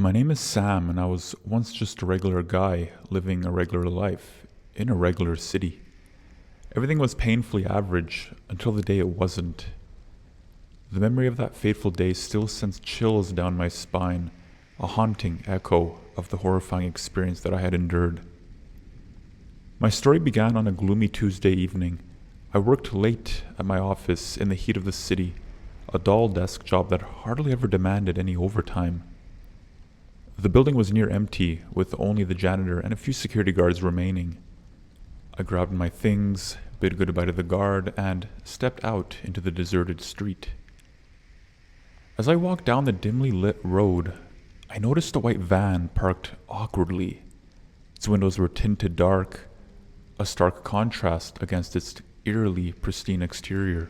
My name is Sam, and I was once just a regular guy living a regular life in a regular city. Everything was painfully average until the day it wasn't. The memory of that fateful day still sends chills down my spine, a haunting echo of the horrifying experience that I had endured. My story began on a gloomy Tuesday evening. I worked late at my office in the heat of the city, a dull desk job that hardly ever demanded any overtime. The building was near empty, with only the janitor and a few security guards remaining. I grabbed my things, bid goodbye to the guard, and stepped out into the deserted street. As I walked down the dimly lit road, I noticed a white van parked awkwardly. Its windows were tinted dark, a stark contrast against its eerily pristine exterior.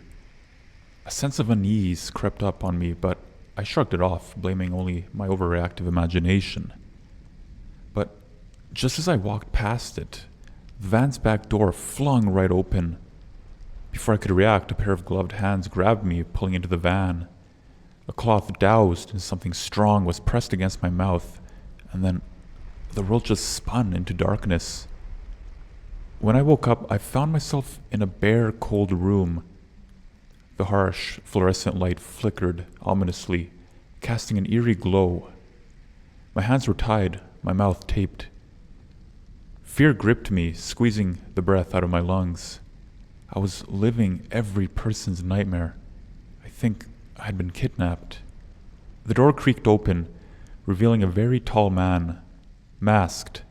A sense of unease crept up on me, but I shrugged it off, blaming only my overreactive imagination. But just as I walked past it, the van's back door flung right open. Before I could react, a pair of gloved hands grabbed me, pulling into the van. A cloth doused in something strong was pressed against my mouth, and then the world just spun into darkness. When I woke up, I found myself in a bare, cold room. The harsh, fluorescent light flickered ominously, casting an eerie glow. My hands were tied, my mouth taped. Fear gripped me, squeezing the breath out of my lungs. I was living every person's nightmare. I think I had been kidnapped. The door creaked open, revealing a very tall man, masked,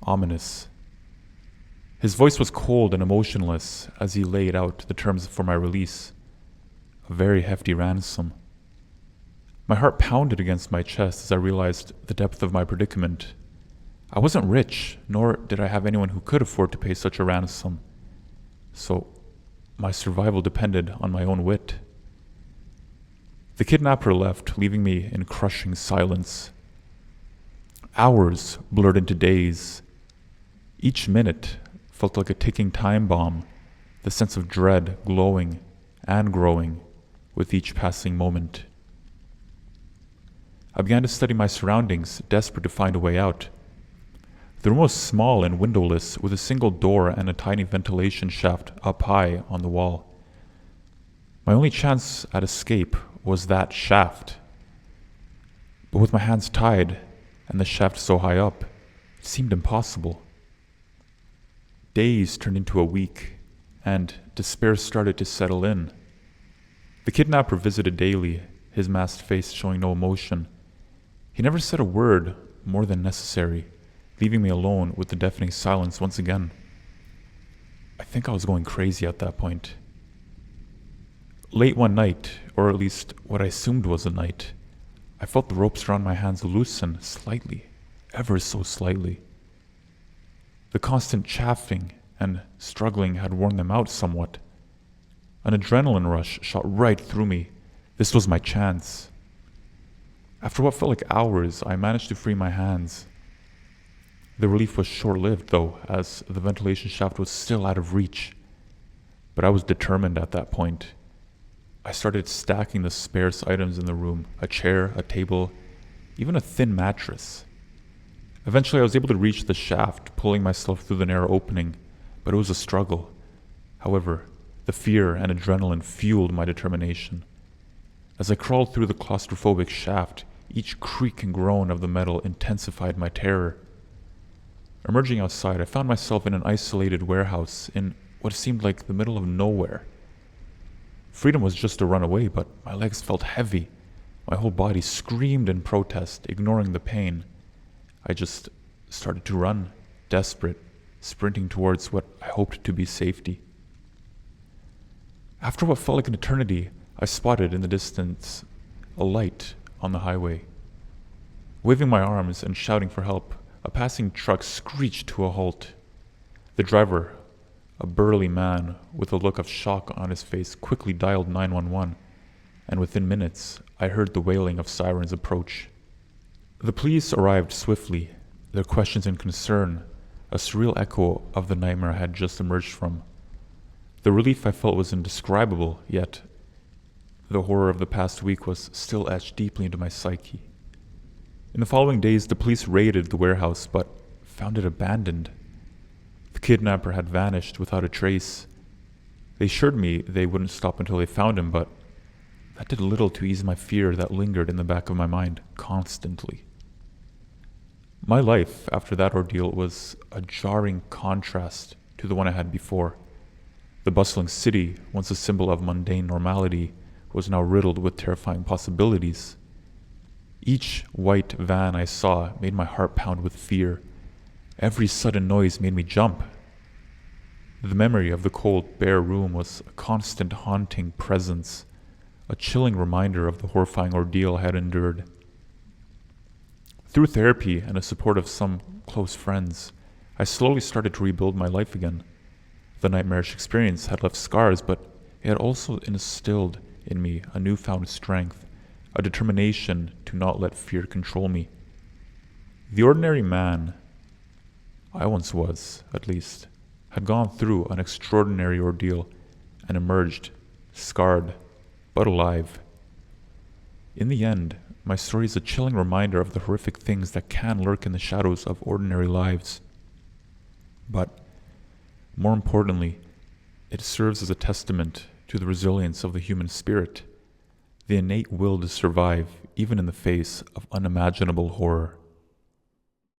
ominous. His voice was cold and emotionless as he laid out the terms for my release. A very hefty ransom. My heart pounded against my chest as I realized the depth of my predicament. I wasn't rich, nor did I have anyone who could afford to pay such a ransom. So, my survival depended on my own wit. The kidnapper left, leaving me in crushing silence. Hours blurred into days. Each minute felt like a ticking time bomb, the sense of dread glowing and growing with each passing moment. I began to study my surroundings, desperate to find a way out. The room was small and windowless, with a single door and a tiny ventilation shaft up high on the wall. My only chance at escape was that shaft. But with my hands tied and the shaft so high up, it seemed impossible. Days turned into a week, and despair started to settle in. The kidnapper visited daily, his masked face showing no emotion. He never said a word more than necessary, leaving me alone with the deafening silence once again. I think I was going crazy at that point. Late one night, or at least what I assumed was a night, I felt the ropes around my hands loosen slightly, ever so slightly. The constant chafing and struggling had worn them out somewhat. An adrenaline rush shot right through me. This was my chance. After what felt like hours, I managed to free my hands. The relief was short-lived, though, as the ventilation shaft was still out of reach. But I was determined at that point. I started stacking the sparse items in the room, a chair, a table, even a thin mattress. Eventually, I was able to reach the shaft, pulling myself through the narrow opening, but it was a struggle. However, the fear and adrenaline fueled my determination. As I crawled through the claustrophobic shaft, each creak and groan of the metal intensified my terror. Emerging outside, I found myself in an isolated warehouse in what seemed like the middle of nowhere. Freedom was just a run away, but my legs felt heavy. My whole body screamed in protest, ignoring the pain. I just started to run, desperate, sprinting towards what I hoped to be safety. After what felt like an eternity, I spotted in the distance a light on the highway. Waving my arms and shouting for help, a passing truck screeched to a halt. The driver, a burly man with a look of shock on his face, quickly dialed 911, and within minutes, I heard the wailing of sirens approach. The police arrived swiftly, their questions and concern, a surreal echo of the nightmare I had just emerged from. The relief I felt was indescribable, yet the horror of the past week was still etched deeply into my psyche. In the following days, the police raided the warehouse but found it abandoned. The kidnapper had vanished without a trace. They assured me they wouldn't stop until they found him, but that did little to ease my fear that lingered in the back of my mind constantly. My life after that ordeal was a jarring contrast to the one I had before. The bustling city, once a symbol of mundane normality, was now riddled with terrifying possibilities. Each white van I saw made my heart pound with fear. Every sudden noise made me jump. The memory of the cold, bare room was a constant haunting presence, a chilling reminder of the horrifying ordeal I had endured. Through therapy and the support of some close friends, I slowly started to rebuild my life again. The nightmarish experience had left scars, but it had also instilled in me a newfound strength, a determination to not let fear control me. The ordinary man, I once was, at least, had gone through an extraordinary ordeal and emerged, scarred, but alive. In the end, my story is a chilling reminder of the horrific things that can lurk in the shadows of ordinary lives. But, more importantly, it serves as a testament to the resilience of the human spirit, the innate will to survive even in the face of unimaginable horror.